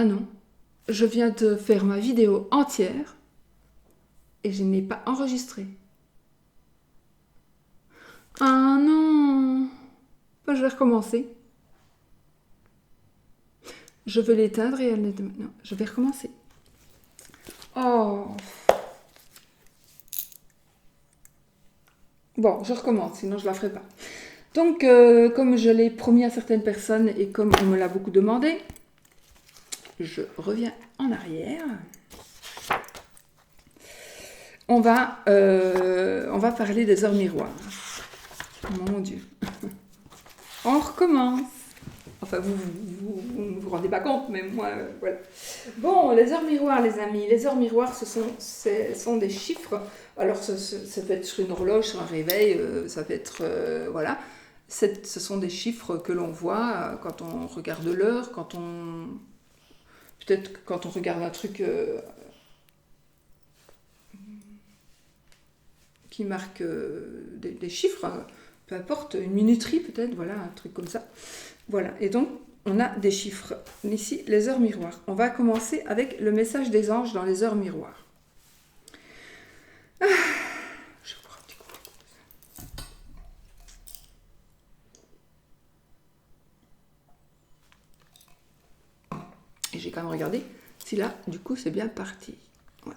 Ah non, je viens de faire ma vidéo entière et je n'ai pas enregistré. Ah non, ben, je vais recommencer. Je vais l'éteindre et elle n'est... Non, je vais recommencer. Oh. Bon, je recommence, sinon je la ferai pas. Donc, comme je l'ai promis à certaines personnes et comme on me l'a beaucoup demandé, je reviens en arrière. On va parler des heures miroirs. Mon Dieu. On recommence. Enfin, vous ne vous rendez pas compte, mais moi, voilà. Bon, les heures miroirs, les amis. Les heures miroirs, ce sont des chiffres. Alors, ça peut être sur une horloge, sur un réveil, ça peut être... voilà. Ce sont des chiffres que l'on voit quand on regarde l'heure, peut-être quand on regarde un truc qui marque des chiffres, peu importe, une minuterie peut-être, voilà, un truc comme ça. Voilà, et donc on a des chiffres. Ici, les heures miroirs. On va commencer avec le message des anges dans les heures miroirs. Je vais boire un petit coup. Et j'ai quand même regardé si là, du coup, c'est bien parti. Ouais.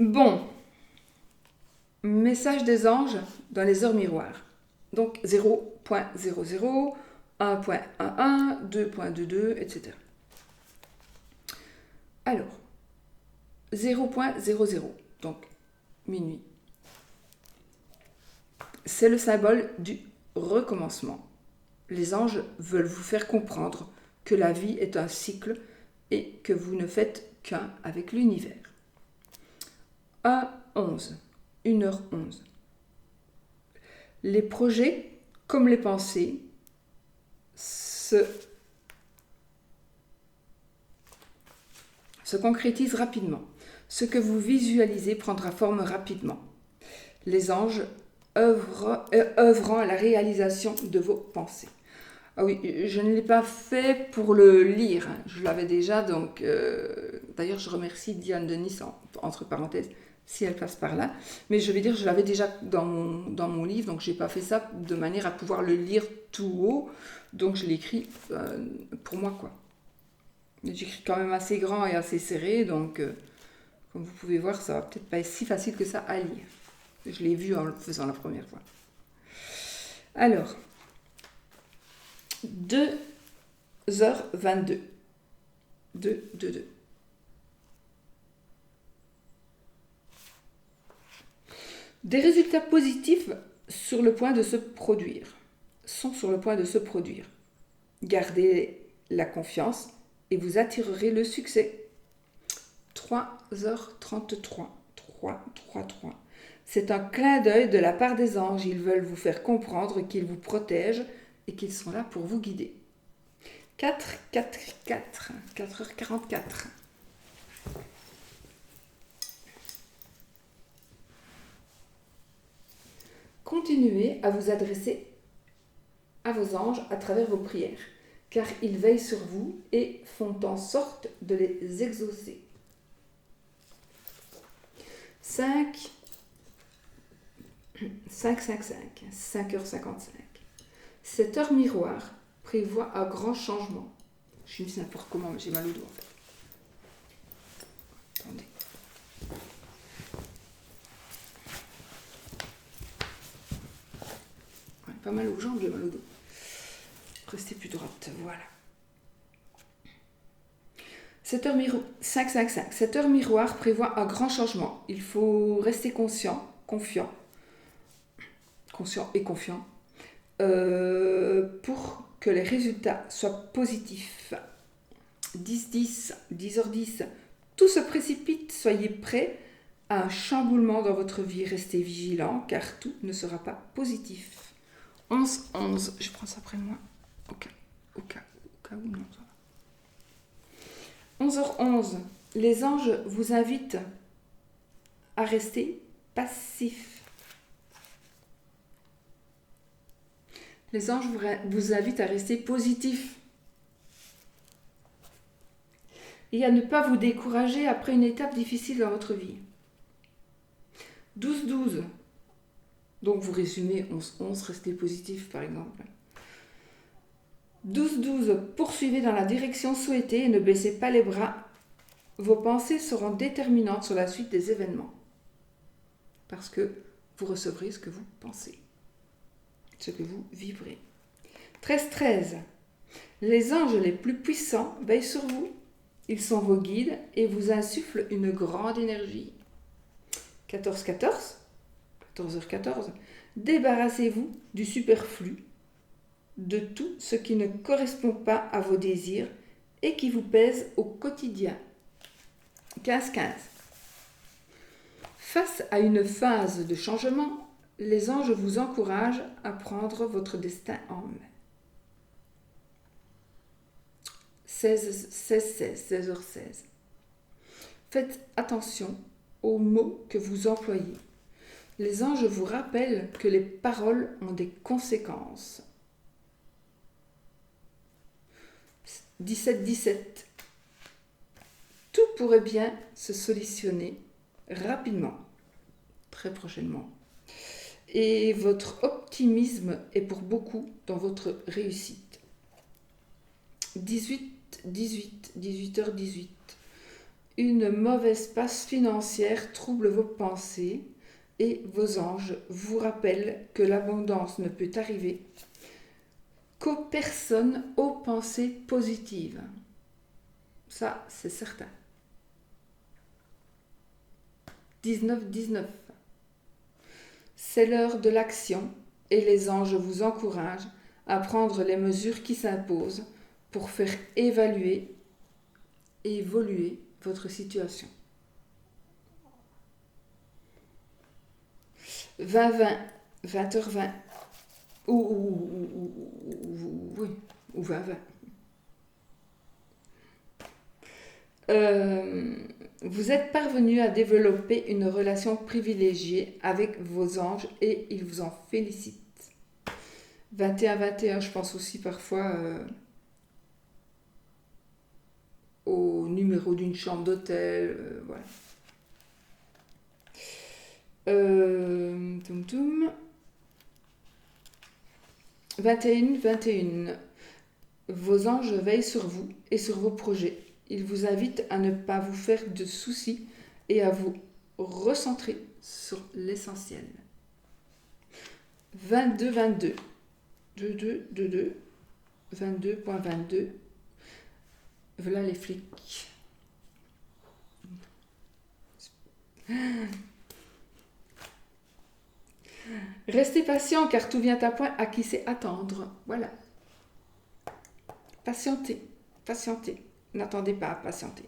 Bon. Message des anges dans les heures miroirs. Donc 0.00, 1.11, 2.22, etc. Alors, 0.00, donc minuit. C'est le symbole du recommencement. Les anges veulent vous faire comprendre que la vie est un cycle et que vous ne faites qu'un avec l'univers. 1h11, 1h11. Les projets, comme les pensées, se concrétisent rapidement. Ce que vous visualisez prendra forme rapidement. Les anges œuvrant à la réalisation de vos pensées. Ah oui, je ne l'ai pas fait pour le lire, je l'avais déjà, donc d'ailleurs je remercie Diane Denis, entre parenthèses, si elle passe par là, mais je vais dire, je l'avais déjà dans mon livre, donc je n'ai pas fait ça de manière à pouvoir le lire tout haut, donc je l'écris pour moi, quoi. J'écris quand même assez grand et assez serré, donc comme vous pouvez voir, ça va peut-être pas être si facile que ça à lire. Je l'ai vu en le faisant la première fois. Alors, 2h22. 2. Des résultats positifs sur le point de se produire. Sont sur le point de se produire. Gardez la confiance et vous attirerez le succès. 3h33. 3. C'est un clin d'œil de la part des anges. Ils veulent vous faire comprendre qu'ils vous protègent et qu'ils sont là pour vous guider. 4h44. Continuez à vous adresser à vos anges à travers vos prières, car ils veillent sur vous et font en sorte de les exaucer. 5h55. Cette heure miroir prévoit un grand changement. Je me dis n'importe comment, mais j'ai mal au dos en fait. Attendez. Ouais, pas mal aux jambes, j'ai mal au dos. Restez plus droite, voilà. 5. Cette heure miroir prévoit un grand changement. Il faut rester conscient et confiant, pour que les résultats soient positifs. 10h10, tout se précipite, soyez prêts à un chamboulement dans votre vie, restez vigilants car tout ne sera pas positif. 11, je prends ça près de moi, au cas où non, ça va. 11h11, les anges vous invitent à rester passifs. Les anges vous invitent à rester positif. et à ne pas vous décourager après une étape difficile dans votre vie. 12-12. Donc vous résumez 11-11, restez positif par exemple. 12-12. Poursuivez dans la direction souhaitée et ne baissez pas les bras. Vos pensées seront déterminantes sur la suite des événements. Parce que vous recevrez ce que vous pensez, ce que vous vivrez. 13-13. Les anges les plus puissants veillent sur vous. Ils sont vos guides et vous insufflent une grande énergie. 14-14. 14h14. Débarrassez-vous du superflu, de tout ce qui ne correspond pas à vos désirs et qui vous pèse au quotidien. 15-15. Face à une phase de changement, les anges vous encouragent à prendre votre destin en main. 16h16. Faites attention aux mots que vous employez. Les anges vous rappellent que les paroles ont des conséquences. 17-17. Tout pourrait bien se solutionner rapidement, très prochainement. Et votre optimisme est pour beaucoup dans votre réussite. 18h18. Une mauvaise passe financière trouble vos pensées et vos anges vous rappellent que l'abondance ne peut arriver qu'aux personnes aux pensées positives. Ça, c'est certain. 19-19. C'est l'heure de l'action et les anges vous encouragent à prendre les mesures qui s'imposent pour faire évoluer votre situation. 20-20, 20h20, ou 20-20. Vous êtes parvenu à développer une relation privilégiée avec vos anges et ils vous en félicitent. 21-21, je pense aussi parfois au numéro d'une chambre d'hôtel, voilà. 21-21. Vos anges veillent sur vous et sur vos projets. Ils vous invitent à ne pas vous faire de soucis et à vous recentrer sur l'essentiel. 22-22. 22-22. 22.22. Voilà les flics. Restez patient car tout vient à point à qui sait attendre. Voilà. Patientez. N'attendez pas à patienter.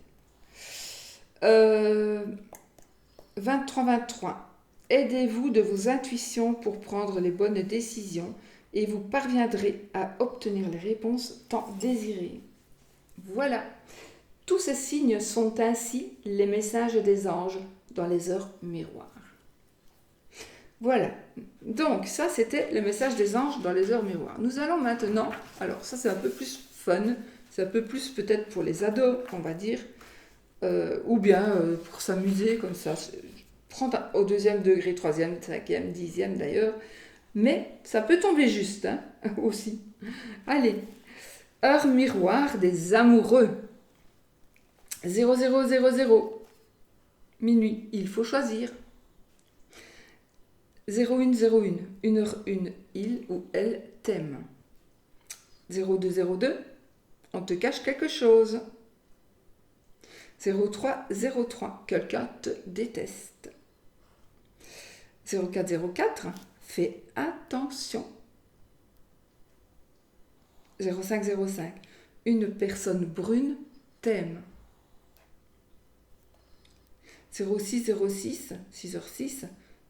23-23. Aidez-vous de vos intuitions pour prendre les bonnes décisions et vous parviendrez à obtenir les réponses tant désirées. Voilà. Tous ces signes sont ainsi les messages des anges dans les heures miroirs. Voilà. Donc, ça, c'était le message des anges dans les heures miroirs. Nous allons maintenant... Alors, ça, c'est un peu plus fun. C'est un peu plus peut-être pour les ados, on va dire. Ou bien pour s'amuser comme ça. Prendre au 2e degré, 3e, 5e, 10e d'ailleurs. Mais ça peut tomber juste, hein, aussi. Allez. Heure miroir des amoureux. 0000. Minuit. Il faut choisir. 0101, une heure une, il ou elle t'aime. 0202, on te cache quelque chose. 0303, quelqu'un te déteste. 0404, fais attention. 0505, une personne brune t'aime. 0606, 6h06,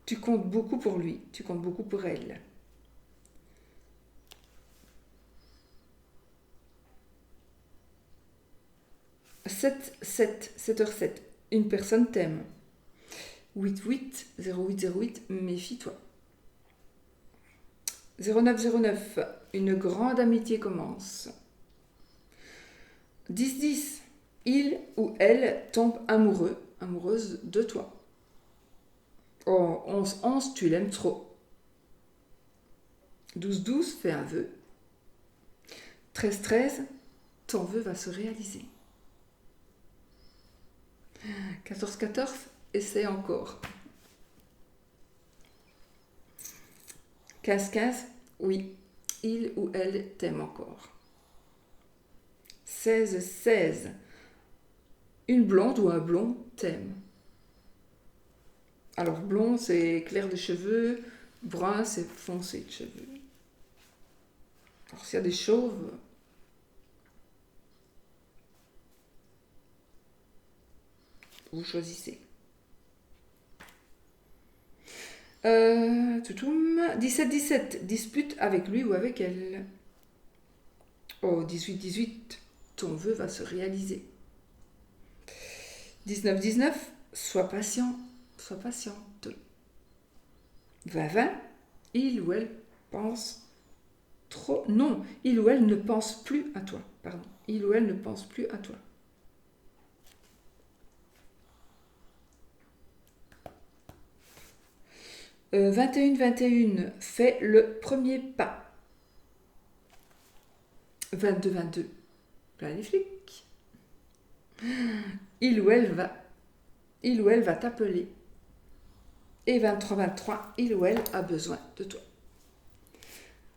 tu comptes beaucoup pour lui, tu comptes beaucoup pour elle. Sept heures 7, une personne t'aime. 0808, méfie-toi. 0909, une grande amitié commence. 1010, il ou elle tombe amoureux, amoureuse de toi. Oh, 11-11, tu l'aimes trop. 12-12, fais un vœu. 13-13, ton vœu va se réaliser. 14-14, essaie encore. 15-15, oui, il ou elle t'aime encore. 16-16, une blonde ou un blond t'aime. Alors blond, c'est clair de cheveux, brun, c'est foncé de cheveux. Alors s'il y a des chauves, vous choisissez. Toutoum, 17-17, dispute avec lui ou avec elle. Oh, 18-18, ton vœu va se réaliser. 19-19, sois patient, sois patiente. 20-20, il ou elle pense trop... Non, il ou elle ne pense plus à toi. Pardon, il ou elle ne pense plus à toi. 21-21, fais le premier pas. 22-22, là les flics. Il ou elle va t'appeler. Et 23-23, il ou elle a besoin de toi.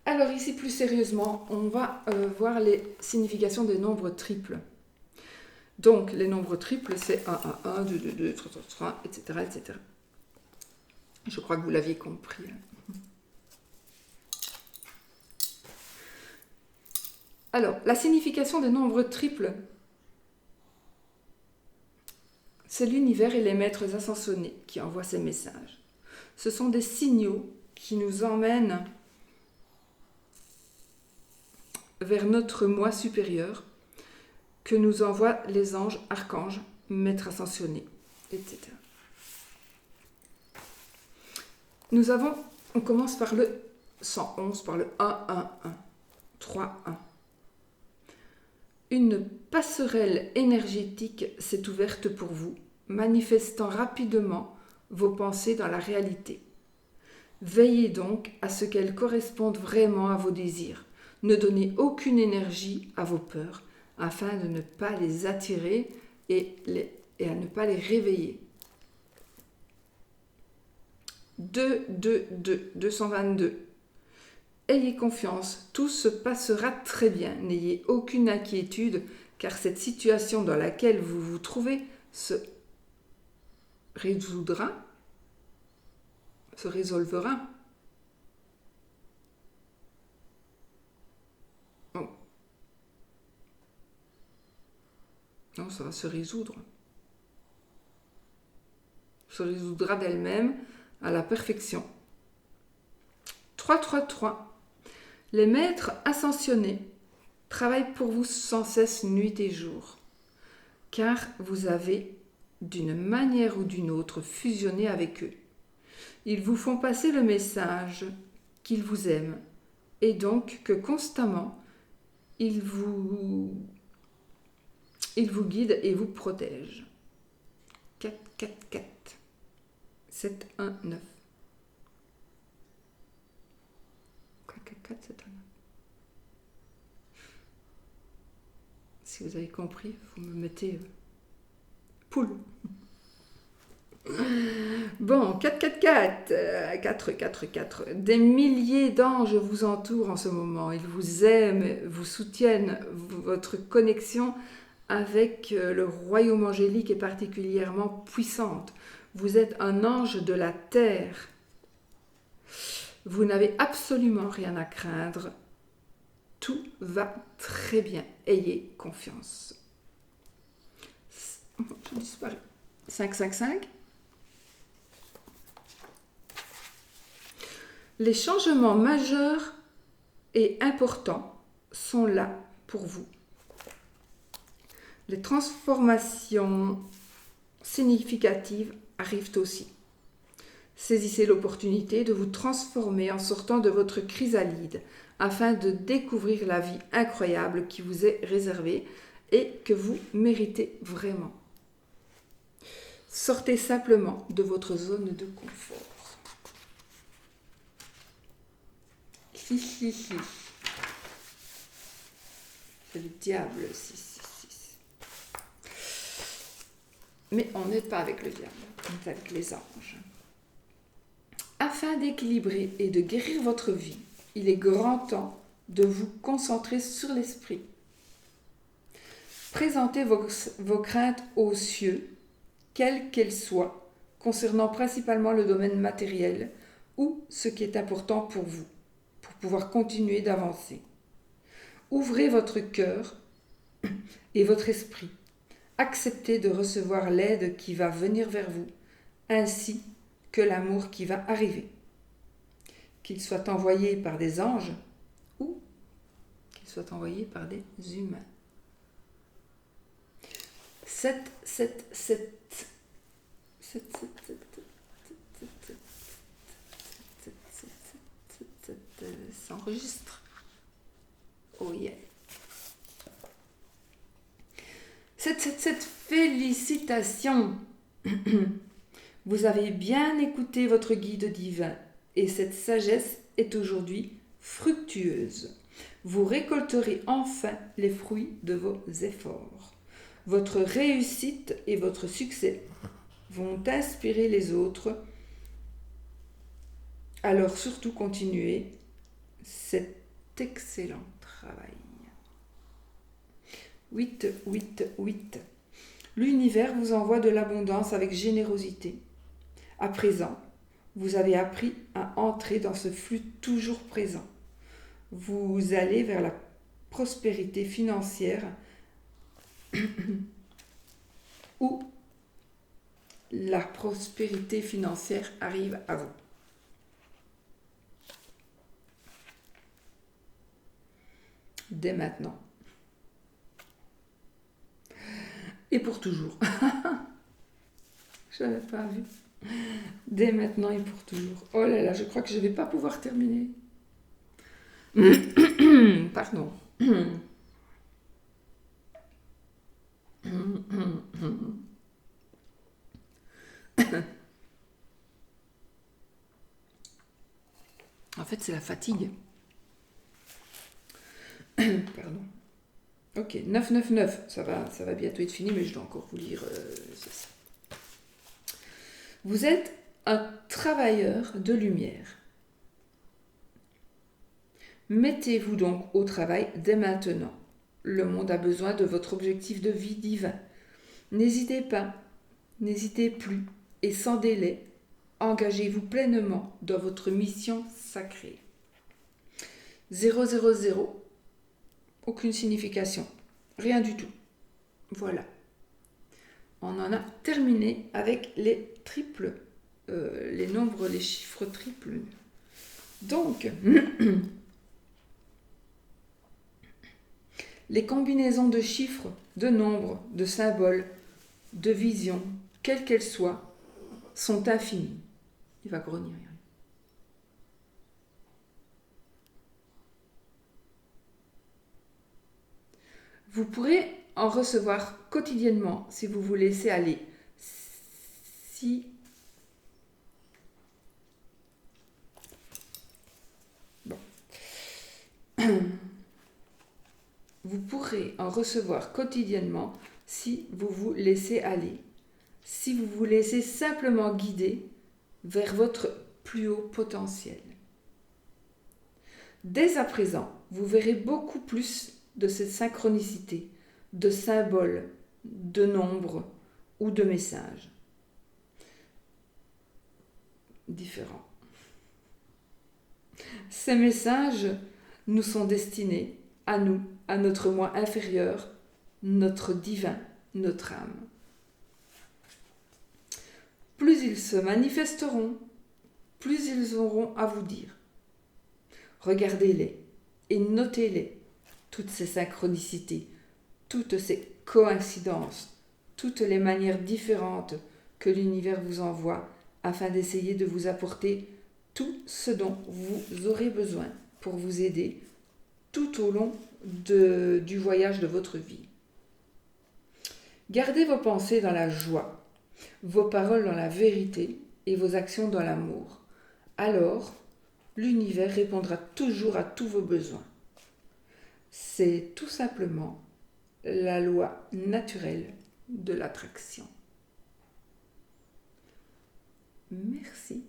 Alors ici, plus sérieusement, on va voir les significations des nombres triples. Donc, les nombres triples, c'est 1, 1, 1, 2, 2, 2, 3, 3, 3, etc., etc. Je crois que vous l'aviez compris. Alors, la signification des nombres triples, c'est l'univers et les maîtres ascensionnés qui envoient ces messages. Ce sont des signaux qui nous emmènent vers notre moi supérieur, que nous envoient les anges, archanges, maîtres ascensionnés, etc. On commence par le 111, par le 1-1-1, 3-1. Une passerelle énergétique s'est ouverte pour vous, manifestant rapidement vos pensées dans la réalité. Veillez donc à ce qu'elles correspondent vraiment à vos désirs. Ne donnez aucune énergie à vos peurs, afin de ne pas les attirer et à ne pas les réveiller. 222. Ayez confiance, tout se passera très bien. N'ayez aucune inquiétude, car cette situation dans laquelle vous vous trouvez se résolvera. Oh. Non, ça va se résoudre. Se résoudra d'elle-même à la perfection. 3-3-3. Les maîtres ascensionnés travaillent pour vous sans cesse nuit et jour, car vous avez, d'une manière ou d'une autre, fusionné avec eux. Ils vous font passer le message qu'ils vous aiment, et donc que constamment, ils vous guident et vous protègent. 4-4-4. 7-1-9. 4-4-4, 7-1-9. Si vous avez compris, vous me mettez poule. Bon, 4-4-4, 4-4-4. Des milliers d'anges vous entourent en ce moment. Ils vous aiment, vous soutiennent. Votre connexion avec le royaume angélique est particulièrement puissante. Vous êtes un ange de la terre. Vous n'avez absolument rien à craindre. Tout va très bien. Ayez confiance. Je disparais. 5-5-5. Les changements majeurs et importants sont là pour vous. Les transformations significatives arrivent aussi. Saisissez l'opportunité de vous transformer en sortant de votre chrysalide afin de découvrir la vie incroyable qui vous est réservée et que vous méritez vraiment. Sortez simplement de votre zone de confort. C'est le diable, 666. Mais on n'est pas avec le diable, on est avec les anges. Afin d'équilibrer et de guérir votre vie, il est grand temps de vous concentrer sur l'esprit. Présentez vos craintes aux cieux, quelles qu'elles soient, concernant principalement le domaine matériel ou ce qui est important pour vous, pour pouvoir continuer d'avancer. Ouvrez votre cœur et votre esprit. Acceptez de recevoir l'aide qui va venir vers vous, ainsi que l'amour qui va arriver. Qu'il soit envoyé par des anges ou qu'il soit envoyé par des humains. 7, 7, 7. 7, 7, 7, 7, 7, 7, 7, ça enregistre. Oh yeah. 7, 7, 7, félicitations. Vous avez bien écouté votre guide divin et cette sagesse est aujourd'hui fructueuse. Vous récolterez enfin les fruits de vos efforts. Votre réussite et votre succès vont inspirer les autres. Alors surtout continuez cet excellent travail. 8, 8, 8. L'univers vous envoie de l'abondance avec générosité. À présent, vous avez appris à entrer dans ce flux toujours présent. Vous allez vers la prospérité financière ou la prospérité financière arrive à vous. Dès maintenant. Et pour toujours. Je n'avais pas vu. Dès maintenant et pour toujours. Oh là là, je crois que je ne vais pas pouvoir terminer. Pardon. En fait, c'est la fatigue. Pardon. Ok, 999, ça va bientôt être fini, mais je dois encore vous lire ceci. Vous êtes un travailleur de lumière. Mettez-vous donc au travail dès maintenant. Le monde a besoin de votre objectif de vie divin. N'hésitez pas, n'hésitez plus, et sans délai, engagez-vous pleinement dans votre mission sacrée. 000, aucune signification, rien du tout. Voilà. On en a terminé avec les triples, les nombres, les chiffres triples. Donc, les combinaisons de chiffres, de nombres, de symboles, de visions, quelles qu'elles soient, sont infinies. Il va grogner. Vous pourrez en recevoir quotidiennement si vous vous laissez aller. Vous pourrez en recevoir quotidiennement si vous vous laissez aller, si vous vous laissez simplement guider vers votre plus haut potentiel. Dès à présent, vous verrez beaucoup plus de cette synchronicité, de symboles, de nombres ou de messages différents. Ces messages nous sont destinés à nous, à notre moi inférieur, notre divin, notre âme. Plus ils se manifesteront, plus ils auront à vous dire. Regardez-les et notez-les, toutes ces synchronicités, toutes ces coïncidences, toutes les manières différentes que l'univers vous envoie afin d'essayer de vous apporter tout ce dont vous aurez besoin pour vous aider tout au long du voyage de votre vie. Gardez vos pensées dans la joie, vos paroles dans la vérité et vos actions dans l'amour. Alors, l'univers répondra toujours à tous vos besoins. C'est tout simplement la loi naturelle de l'attraction. Merci.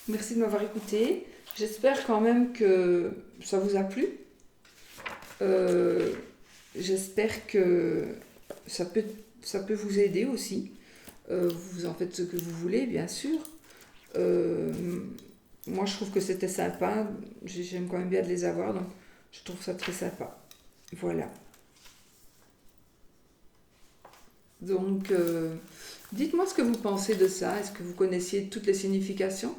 Merci de m'avoir écouté. J'espère quand même que ça vous a plu. J'espère que ça peut vous aider aussi. Vous en faites ce que vous voulez, bien sûr. Moi, je trouve que c'était sympa. J'aime quand même bien de les avoir, donc je trouve ça très sympa. Voilà. Donc, dites-moi ce que vous pensez de ça. Est-ce que vous connaissiez toutes les significations?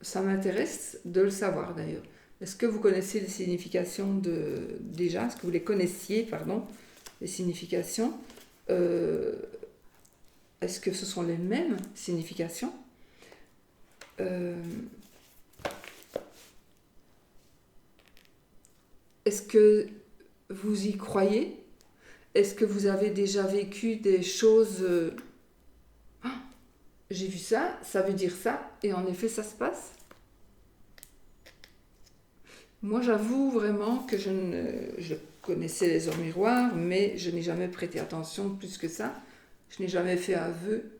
Ça m'intéresse de le savoir d'ailleurs. Est-ce que vous connaissez les significations déjà? Est-ce que vous les connaissiez, pardon, les significations? Est-ce que ce sont les mêmes significations? Est-ce que vous y croyez? Est-ce que vous avez déjà vécu des choses... j'ai vu ça, ça veut dire ça, et en effet ça se passe? Moi j'avoue vraiment que je connaissais les heures miroirs, mais je n'ai jamais prêté attention plus que ça. Je n'ai jamais fait un vœu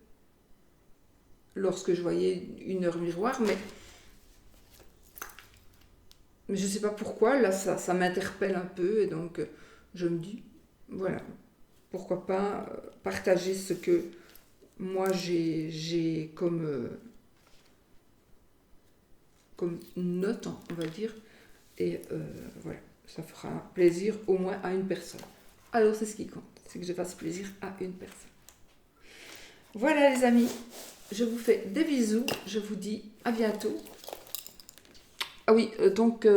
lorsque je voyais une heure miroir, mais je ne sais pas pourquoi, là ça m'interpelle un peu, et donc je me dis, voilà, pourquoi pas partager ce que moi j'ai comme note, on va dire, et voilà, ça fera plaisir au moins à une personne. Alors c'est ce qui compte, c'est que je fasse plaisir à une personne. Voilà les amis, je vous fais des bisous, je vous dis à bientôt. Ah oui, donc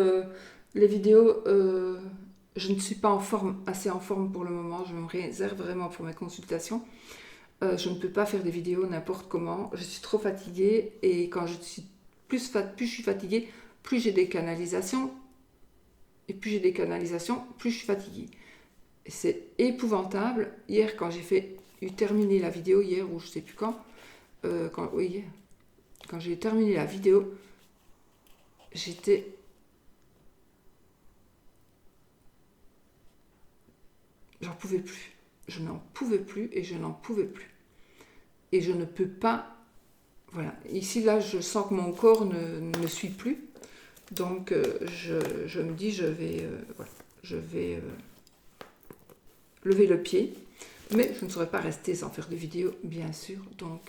les vidéos, je ne suis pas assez en forme pour le moment, je me réserve vraiment pour mes consultations. Je ne peux pas faire des vidéos n'importe comment, je suis trop fatiguée, et quand je suis plus je suis fatiguée, plus j'ai des canalisations, et plus j'ai des canalisations, plus je suis fatiguée. C'est épouvantable. Hier, quand j'ai eu terminé la vidéo, hier ou je ne sais plus quand j'ai terminé la vidéo, j'en pouvais plus. Je n'en pouvais plus et je n'en pouvais plus. Et je ne peux pas... Voilà. Ici, là, je sens que mon corps ne suit plus. Donc, je me dis, je vais lever le pied. Mais je ne saurais pas rester sans faire de vidéo, bien sûr. Donc,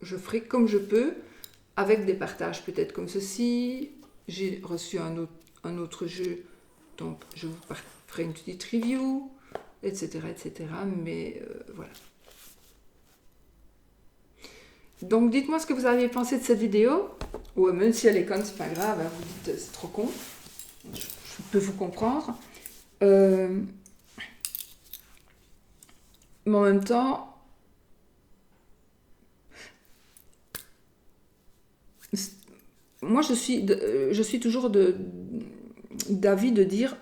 je ferai comme je peux, avec des partages peut-être comme ceci. J'ai reçu un autre jeu, donc je vous ferai une petite review, etc. etc. Mais voilà. Donc dites-moi ce que vous avez pensé de cette vidéo. Ou même si elle est conne, c'est pas grave, hein, vous dites c'est trop con. Je peux vous comprendre. Mais en même temps, moi je suis toujours d'avis de dire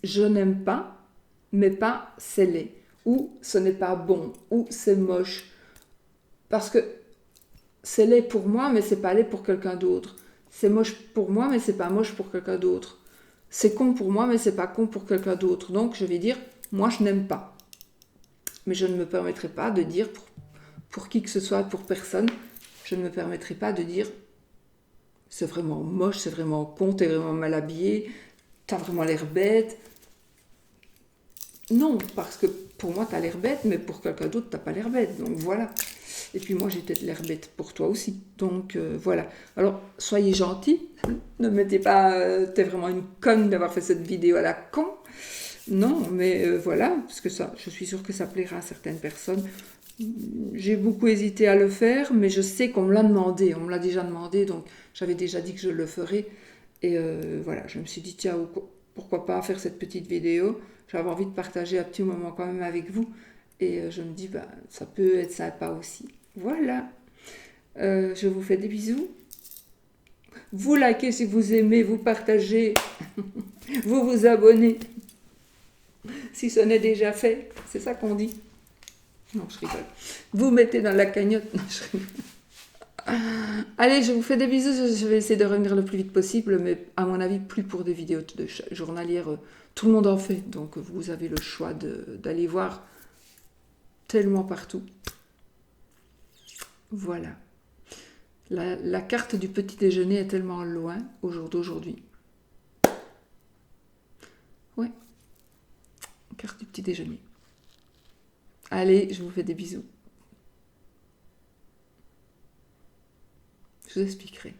je n'aime pas, mais pas c'est laid, ou ce n'est pas bon, ou c'est moche. Parce que c'est laid pour moi, mais c'est pas laid pour quelqu'un d'autre. C'est moche pour moi, mais c'est pas moche pour quelqu'un d'autre. C'est con pour moi, mais c'est pas con pour quelqu'un d'autre. Donc je vais dire, moi je n'aime pas. Mais je ne me permettrai pas de dire, pour qui que ce soit, pour personne, je ne me permettrai pas de dire, c'est vraiment moche, c'est vraiment con, t'es vraiment mal habillé, t'as vraiment l'air bête. Non, parce que pour moi t'as l'air bête, mais pour quelqu'un d'autre t'as pas l'air bête. Donc voilà. Et puis moi j'ai peut-être l'air bête pour toi aussi. Donc voilà. Alors soyez gentils. Ne mettez pas t'es vraiment une conne d'avoir fait cette vidéo à la con. Non, mais voilà, parce que ça, je suis sûre que ça plaira à certaines personnes. J'ai beaucoup hésité à le faire, mais je sais qu'on me l'a demandé. On me l'a déjà demandé, donc j'avais déjà dit que je le ferais. Et voilà, je me suis dit, tiens, pourquoi pas faire cette petite vidéo. J'avais envie de partager un petit moment quand même avec vous. Et je me dis, bah, ça peut être sympa aussi. Voilà. Je vous fais des bisous. Vous likez si vous aimez, vous partagez, vous vous abonnez. si ce n'est déjà fait. C'est ça qu'on dit. Non, je rigole. Vous mettez dans la cagnotte. Non, je rigole. Allez, je vous fais des bisous. Je vais essayer de revenir le plus vite possible, mais à mon avis, plus pour des vidéos de journalières. Tout le monde en fait, donc vous avez le choix d'aller voir tellement partout. Voilà. La carte du petit déjeuner est tellement loin au jour d'aujourd'hui. Ouais. Carte du petit déjeuner. Allez, je vous fais des bisous. Je vous expliquerai.